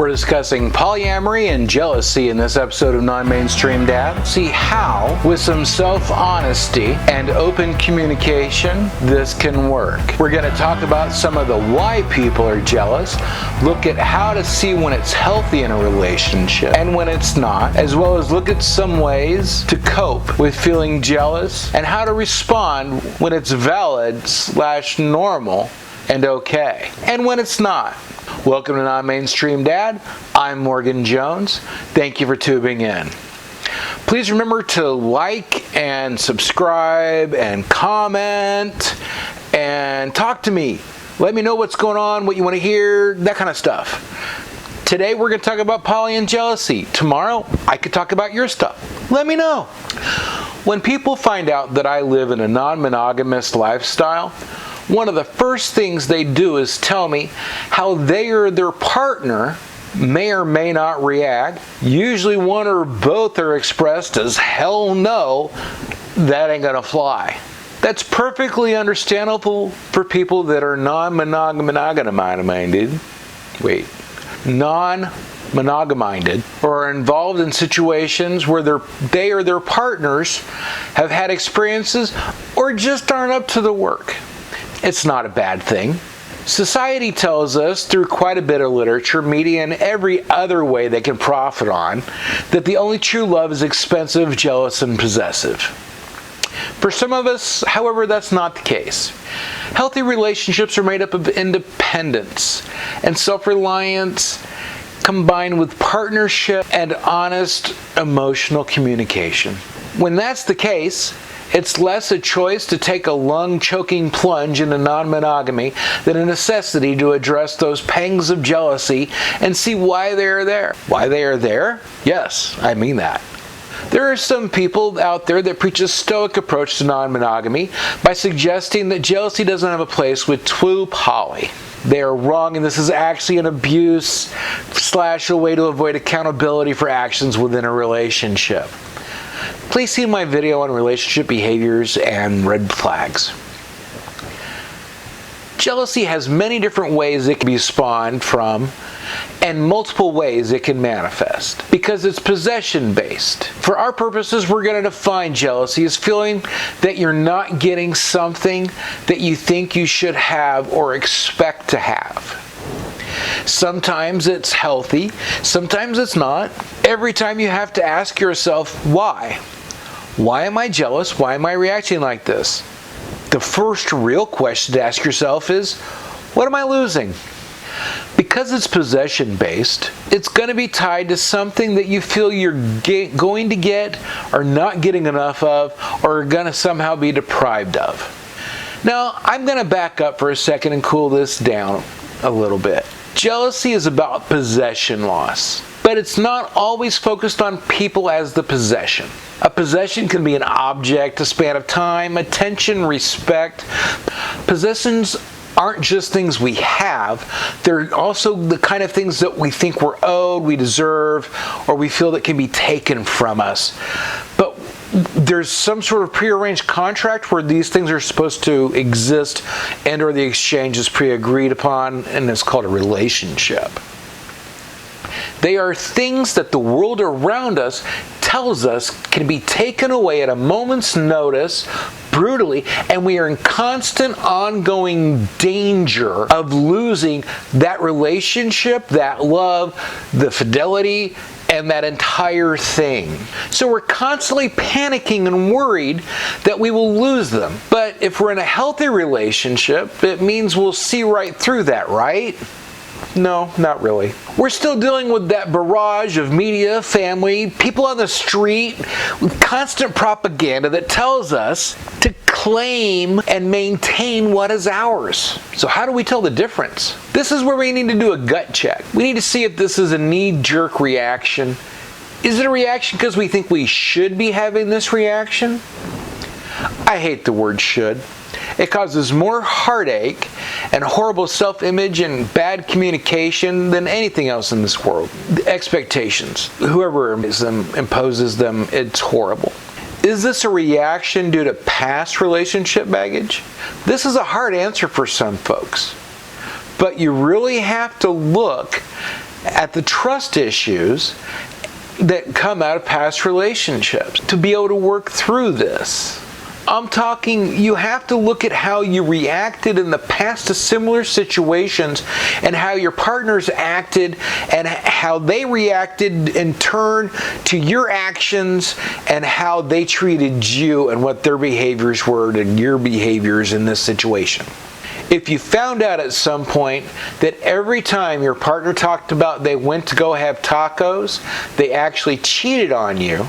We're discussing polyamory and jealousy in this episode of Non-Mainstream Dad. See how, with some self-honesty and open communication, this can work. We're going to talk about some of the why people are jealous, look at how to see when it's healthy in a relationship and when it's not, as well as look at some ways to cope with feeling jealous and how to respond when it's valid/normal and okay, and when it's not. Welcome to Non-Mainstream Dad. I'm Morgan Jones. Thank you for tuning in. Please remember to like and subscribe and comment and talk to me. Let me know what's going on, what you want to hear, that kind of stuff. Today we're going to talk about poly and jealousy. Tomorrow I could talk about your stuff. Let me know. When people find out that I live in a non-monogamous lifestyle, one of the first things they do is tell me how they or their partner may or may not react. Usually one or both are expressed as hell no, that ain't gonna fly. That's perfectly understandable for people that are non-monogamous-minded, or are involved in situations where they or their partners have had experiences or just aren't up to the work. It's not a bad thing. Society tells us through quite a bit of literature, media, and every other way they can profit on, that the only true love is expensive, jealous, and possessive. For some of us, however, that's not the case. Healthy relationships are made up of independence and self-reliance combined with partnership and honest emotional communication. When that's the case, it's less a choice to take a lung-choking plunge into non-monogamy than a necessity to address those pangs of jealousy and see why they are there. Why they are there? Yes, I mean that. There are some people out there that preach a stoic approach to non-monogamy by suggesting that jealousy doesn't have a place with true poly. They are wrong, and this is actually an abuse / a way to avoid accountability for actions within a relationship. Please see my video on relationship behaviors and red flags. Jealousy has many different ways it can be spawned from and multiple ways it can manifest because it's possession-based. For our purposes, we're going to define jealousy as feeling that you're not getting something that you think you should have or expect to have. Sometimes it's healthy, sometimes it's not. Every time you have to ask yourself, why? Why am I jealous? Why am I reacting like this? The first real question to ask yourself is, what am I losing? Because it's possession-based, it's going to be tied to something that you feel you're going to get or not getting enough of or are going to somehow be deprived of. Now, I'm going to back up for a second and cool this down a little bit. Jealousy is about possession loss, but it's not always focused on people as the possession. A possession can be an object, a span of time, attention, respect. Possessions aren't just things we have, they're also the kind of things that we think we're owed, we deserve, or we feel that can be taken from us. But there's some sort of prearranged contract where these things are supposed to exist and or the exchange is pre-agreed upon, and it's called a relationship. They are things that the world around us tells us can be taken away at a moment's notice, brutally, and we are in constant ongoing danger of losing that relationship, that love, the fidelity, and that entire thing. So we're constantly panicking and worried that we will lose them. But if we're in a healthy relationship, it means we'll see right through that, right? No, not really. We're still dealing with that barrage of media, family, people on the street, with constant propaganda that tells us to claim and maintain what is ours. So how do we tell the difference? This is where we need to do a gut check. We need to see if this is a knee-jerk reaction. Is it a reaction because we think we should be having this reaction? I hate the word should. It causes more heartache and horrible self-image and bad communication than anything else in this world. The expectations, whoever imposes them, it's horrible. Is this a reaction due to past relationship baggage? This is a hard answer for some folks, but you really have to look at the trust issues that come out of past relationships to be able to work through this. I'm talking, you have to look at how you reacted in the past to similar situations and how your partners acted and how they reacted in turn to your actions and how they treated you and what their behaviors were to your behaviors in this situation. If you found out at some point that every time your partner talked about they went to go have tacos, they actually cheated on you,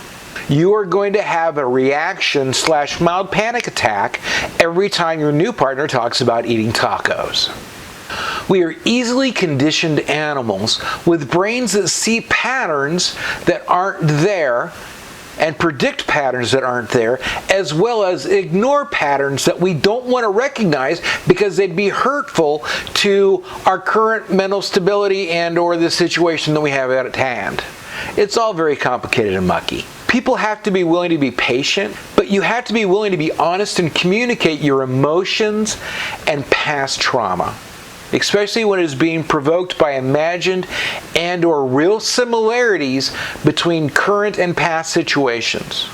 you are going to have a reaction / mild panic attack every time your new partner talks about eating tacos. We are easily conditioned animals with brains that see patterns that aren't there and predict patterns that aren't there, as well as ignore patterns that we don't want to recognize because they'd be hurtful to our current mental stability and or the situation that we have at hand. It's all very complicated and mucky. People have to be willing to be patient, but you have to be willing to be honest and communicate your emotions and past trauma, especially when it is being provoked by imagined and or real similarities between current and past situations.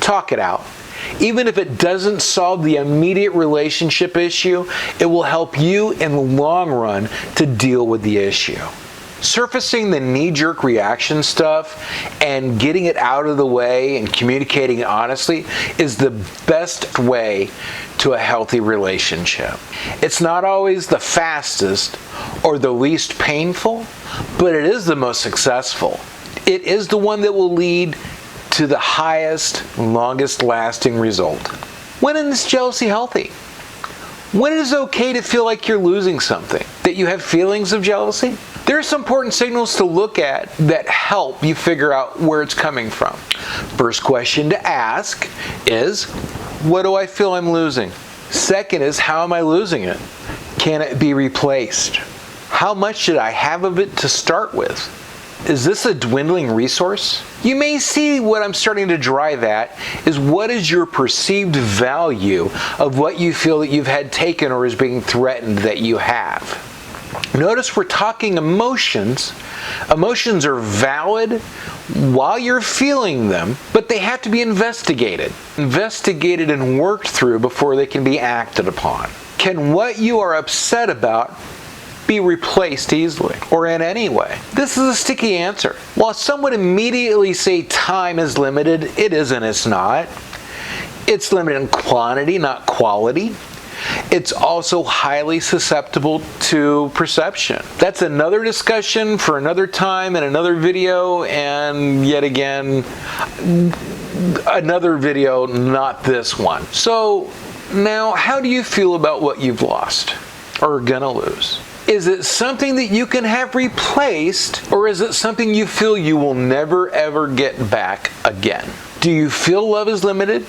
Talk it out. Even if it doesn't solve the immediate relationship issue, it will help you in the long run to deal with the issue. Surfacing the knee-jerk reaction stuff and getting it out of the way and communicating honestly is the best way to a healthy relationship. It's not always the fastest or the least painful, but it is the most successful. It is the one that will lead to the highest, longest lasting result. When is jealousy healthy? When it is okay to feel like you're losing something, that you have feelings of jealousy? There are some important signals to look at that help you figure out where it's coming from. First question to ask is, what do I feel I'm losing? Second is, how am I losing it? Can it be replaced? How much should I have of it to start with? Is this a dwindling resource? You may see what I'm starting to drive at is, what is your perceived value of what you feel that you've had taken or is being threatened that you have? Notice we're talking emotions. Emotions are valid while you're feeling them, but they have to be investigated and worked through before they can be acted upon. Can what you are upset about be replaced easily or in any way? This is a sticky answer. While some would immediately say time is limited, it isn't, it's not. It's limited in quantity, not quality. It's also highly susceptible to perception. That's another discussion for another time and another video, and yet again, another video, not this one. So now, how do you feel about what you've lost or are gonna lose? Is it something that you can have replaced, or is it something you feel you will never ever get back again? Do you feel love is limited?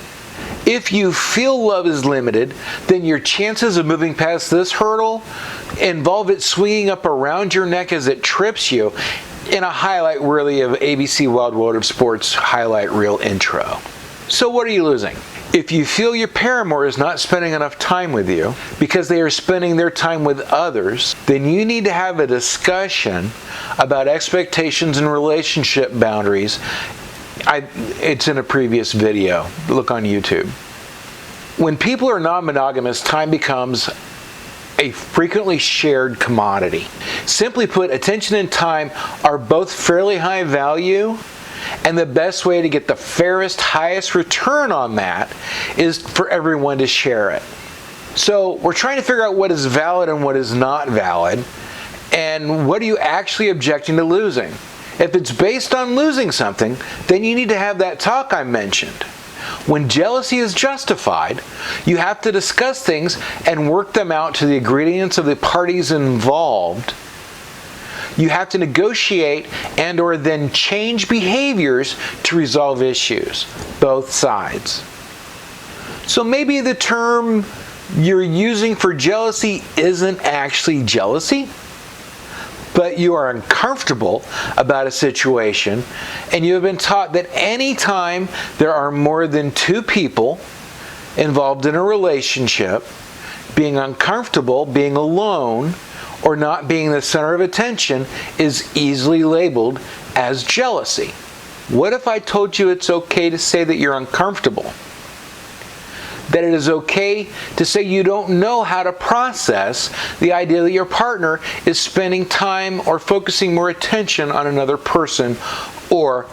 If you feel love is limited, then your chances of moving past this hurdle involve it swinging up around your neck as it trips you in a highlight really of ABC Wild World of Sports highlight reel intro. So what are you losing? If you feel your paramour is not spending enough time with you because they are spending their time with others, then you need to have a discussion about expectations and relationship boundaries. It's in a previous video. Look on YouTube. When people are non-monogamous, time becomes a frequently shared commodity. Simply put, attention and time are both fairly high value, and the best way to get the fairest, highest return on that is for everyone to share it. So we're trying to figure out what is valid and what is not valid, and what are you actually objecting to losing. If it's based on losing something, then you need to have that talk I mentioned. When jealousy is justified, you have to discuss things and work them out to the ingredients of the parties involved. You have to negotiate and or then change behaviors to resolve issues, both sides. So maybe the term you're using for jealousy isn't actually jealousy, but you are uncomfortable about a situation, and you have been taught that anytime there are more than two people involved in a relationship, being uncomfortable, being alone, or not being the center of attention is easily labeled as jealousy. What if I told you it's okay to say that you're uncomfortable? That it is okay to say you don't know how to process the idea that your partner is spending time or focusing more attention on another person or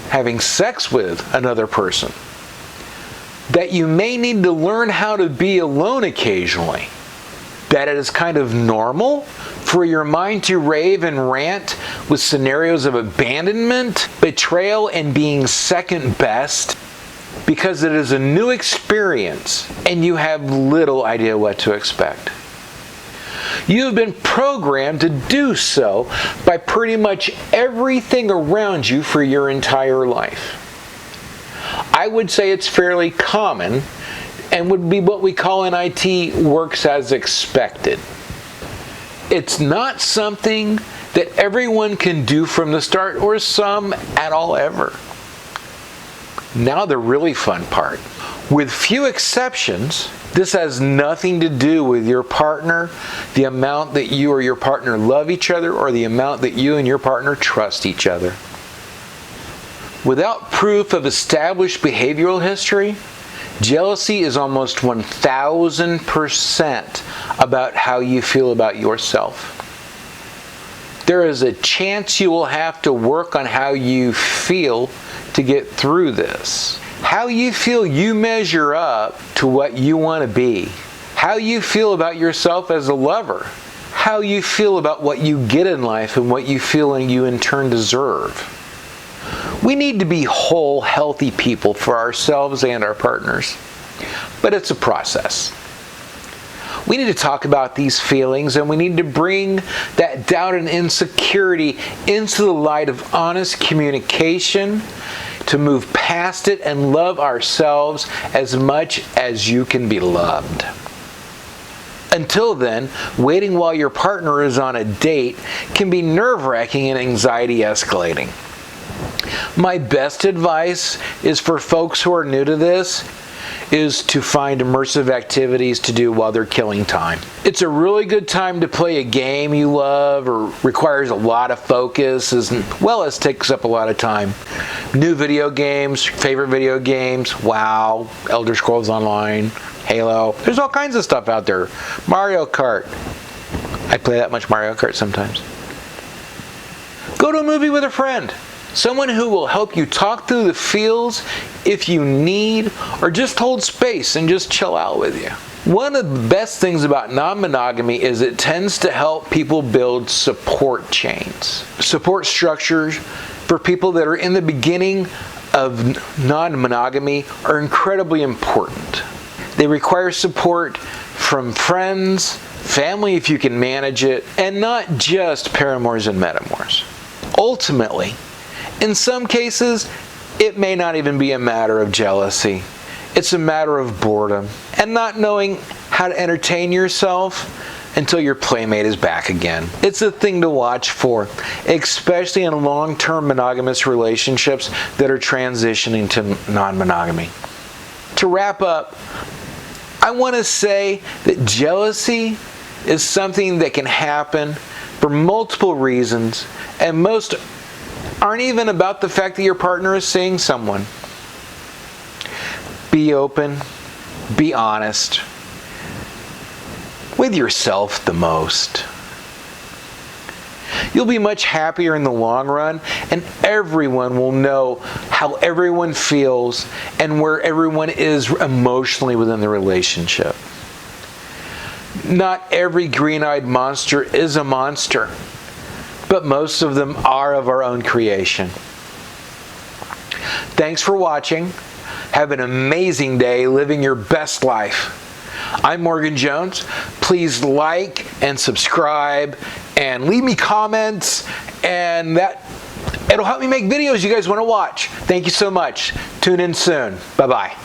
having sex with another person. That you may need to learn how to be alone occasionally. That it is kind of normal for your mind to rave and rant with scenarios of abandonment, betrayal, and being second best because it is a new experience and you have little idea what to expect. You have been programmed to do so by pretty much everything around you for your entire life. I would say it's fairly common and would be what we call in IT works as expected. It's not something that everyone can do from the start or some at all ever. Now the really fun part. With few exceptions, this has nothing to do with your partner, the amount that you or your partner love each other, or the amount that you and your partner trust each other. Without proof of established behavioral history, jealousy is almost 1000% about how you feel about yourself. There is a chance you will have to work on how you feel to get through this. How you feel you measure up to what you want to be. How you feel about yourself as a lover. How you feel about what you get in life and what you feel and you in turn deserve. We need to be whole, healthy people for ourselves and our partners. But it's a process. We need to talk about these feelings, and we need to bring that doubt and insecurity into the light of honest communication to move past it and love ourselves as much as you can be loved. Until then, waiting while your partner is on a date can be nerve-wracking and anxiety escalating. My best advice is for folks who are new to this is to find immersive activities to do while they're killing time. It's a really good time to play a game you love or requires a lot of focus as well as takes up a lot of time. New video games, favorite video games, WoW, Elder Scrolls Online, Halo. There's all kinds of stuff out there. Mario Kart. I play that much Mario Kart sometimes. Go to a movie with a friend. Someone who will help you talk through the feels if you need, or just hold space and just chill out with you. One of the best things about non-monogamy is it tends to help people build support chains. Support structures for people that are in the beginning of non-monogamy are incredibly important. They require support from friends, family if you can manage it, and not just paramours and metamours. Ultimately, in some cases, it may not even be a matter of jealousy. It's a matter of boredom and not knowing how to entertain yourself until your playmate is back again. It's a thing to watch for, especially in long-term monogamous relationships that are transitioning to non-monogamy. To wrap up, I want to say that jealousy is something that can happen for multiple reasons, and most aren't even about the fact that your partner is seeing someone. Be open, be honest, with yourself the most. You'll be much happier in the long run, and everyone will know how everyone feels and where everyone is emotionally within the relationship. Not every green-eyed monster is a monster, but most of them are of our own creation. Thanks for watching. Have an amazing day living your best life. I'm Morgan Jones. Please like and subscribe and leave me comments, and it'll help me make videos you guys want to watch. Thank you so much. Tune in soon. Bye-bye.